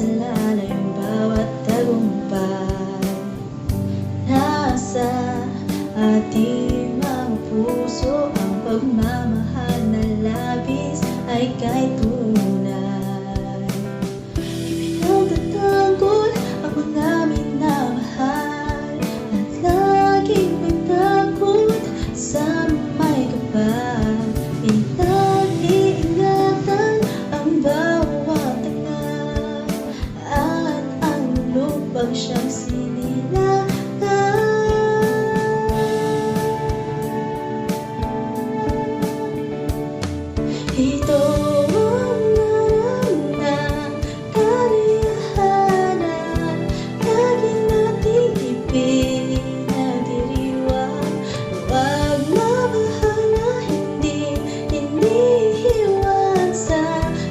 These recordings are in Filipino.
masalalay ang bawat tagumpay. Nasa ating mga puso ang pagmamahal na labis ay kay tunay. Ipinagtatanggol ang mga minamahal at laging may takot sa may kapal. Pinag-iingatan ang bawat tanga at ang lupang siyang sinilangan. Ito ang aral na kaliyahanan, lagi nating ipinagdiriwang. Huwag mamahal na hindi iniiwasan,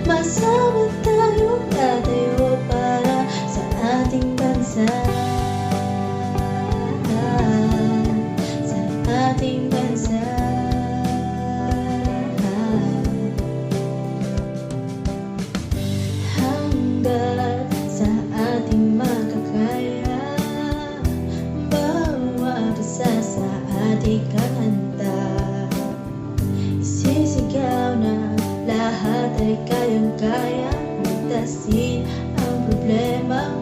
masama tayong tatayo para sa ating bansa. Sa ating bansa. Hanggat sa ating makakaya, bawat isa sa ating kakanta, isisigaw na lahat ay kayang-kaya, ligtasin ang problema.